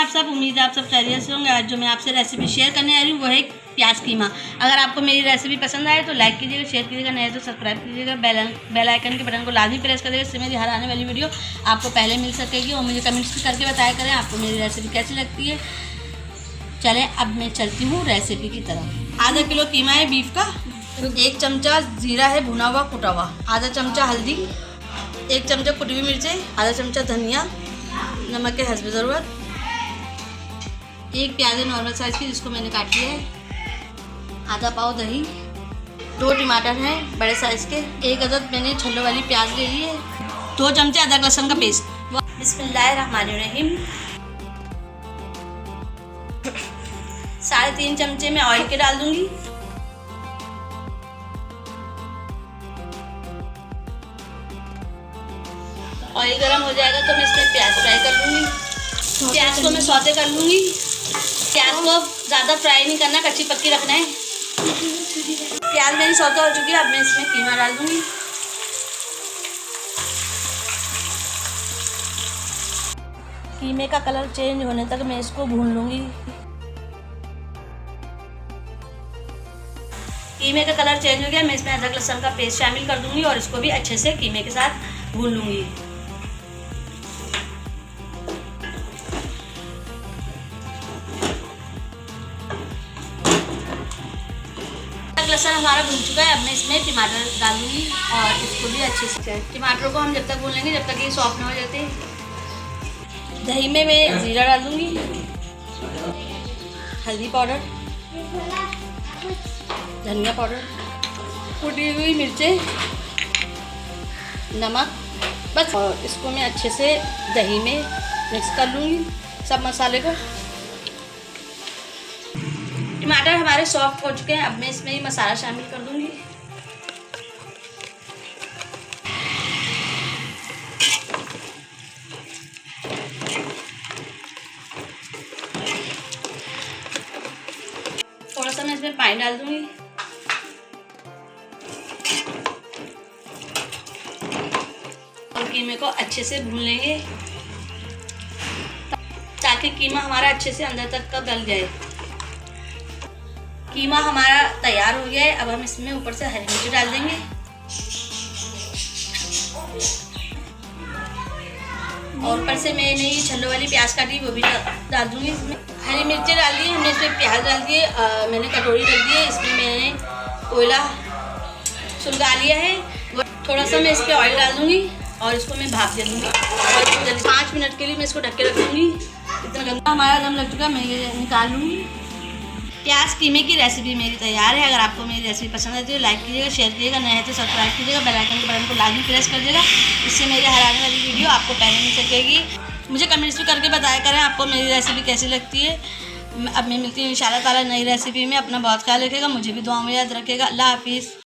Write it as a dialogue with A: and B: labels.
A: आप सब, उम्मीद है आप सब खैरियत से होंगे। आज जो मैं आपसे रेसिपी शेयर करने आ रही हूँ वो है प्याज कीमा। अगर आपको मेरी रेसिपी पसंद आए तो लाइक कीजिएगा, शेयर कीजिएगा, नहीं तो सब्सक्राइब कीजिएगा, बेल आइकन के बटन को लाजमी प्रेस करिएगा, इससे मेरी हर आने वाली वीडियो आपको पहले मिल सकेगी। और मुझे कमेंट्स भी करके बताया करें आपको मेरी रेसिपी कैसी लगती है। चलें अब मैं चलती हूँ रेसिपी की तरफ। आधा किलो कीमा है बीफ का, 1 चमचा जीरा है भुना हुआ कुटा हुआ, आधा चमचा हल्दी, 1 चमचा कुटी हुई मिर्चें, आधा चमचा धनिया, नमक के हस्ब ज़रूरत, 1 प्याज है नॉर्मल साइज़ की जिसको मैंने काट लिया है, आधा पाव दही, 2 टमाटर हैं बड़े साइज़ के, 1 अदद मैंने छल्लों वाली प्याज ले ली है, 2 चमचे अदरक लहसुन का पेस्ट। बिस्मिल्लाहिर्रहमानिर्रहीम। 3.5 चमचे मैं ऑयल के डाल दूंगी। ऑयल गरम हो जाएगा तो मैं इसमें प्याज फ्राई कर लूँगी। प्याज को मैं सौते कर लूँगी। प्याज को ज़्यादा फ्राई नहीं करना, कच्ची पक्की रखना है। प्याज मेरी सौता हो चुकी है, अब मैं इसमें कीमा डाल दूँगी। कीमे का कलर चेंज होने तक मैं इसको भून लूँगी। कीमे का कलर चेंज हो गया, मैं इसमें अदरक लहसुन का पेस्ट शामिल कर दूँगी और इसको भी अच्छे से कीमे के साथ भून लूँगी। लहसुन हमारा भून चुका है, अब मैं इसमें टमाटर डाल दूँगी और इसको भी अच्छे से, टमाटर को हम जब तक भून लेंगे जब तक ये सॉफ्ट ना हो जाते। दही में मैं जीरा डाल दूँगी, हल्दी पाउडर, धनिया पाउडर, कुटी हुई मिर्चें, नमक, बस। और इसको मैं अच्छे से दही में मिक्स कर लूँगी सब मसाले को। टमाटर हमारे सॉफ्ट हो चुके हैं, अब मैं इसमें ही मसाला शामिल कर दूंगी। थोड़ा सा मैं इसमें पानी डाल दूंगी। और कीमे को अच्छे से भून लेंगे ताकि कीमा हमारा अच्छे से अंदर तक का गल जाए। कीमा हमारा तैयार हो गया है, अब हम इसमें ऊपर से हरी मिर्च डाल देंगे। और ऊपर से मैंने ये छल्लों वाली प्याज काटी वो भी डाल दूंगी इसमें। हरी मिर्चें डाल दी, हमने इसमें प्याज डाल दिए, मैंने कटोरी रख दी है, इसमें मैंने कोयला सुलगा लिया है। थोड़ा सा मैं इस पर ऑयल डाल दूंगी और इसको मैं भाप दे दूँगी और 5 मिनट के लिए मैं इसको ढक के रख दूँगी। इतना गंदा हमारा दम लग चुका, मैं ये निकाल लूँगी। प्याज कीमे की रेसिपी मेरी तैयार है। अगर आपको मेरी रेसिपी पसंद आती है तो लाइक कीजिएगा, शेयर कीजिएगा, नहीं तो सब्सक्राइब कीजिएगा, बेल आइकन के बटन को लाजमी प्रेस कर दीजिएगा, इससे मेरी हर आने वाली वीडियो आपको पहले मिल सकेगी। मुझे कमेंट्स भी करके बताया करें आपको मेरी रेसिपी कैसी लगती है। अब मैं मिलती हूँ इंशाल्लाह ताला नई रेसिपी में। अपना बहुत ख्याल रखिएगा, मुझे भी दुआ में याद रखिएगा। अल्लाह हाफिज़।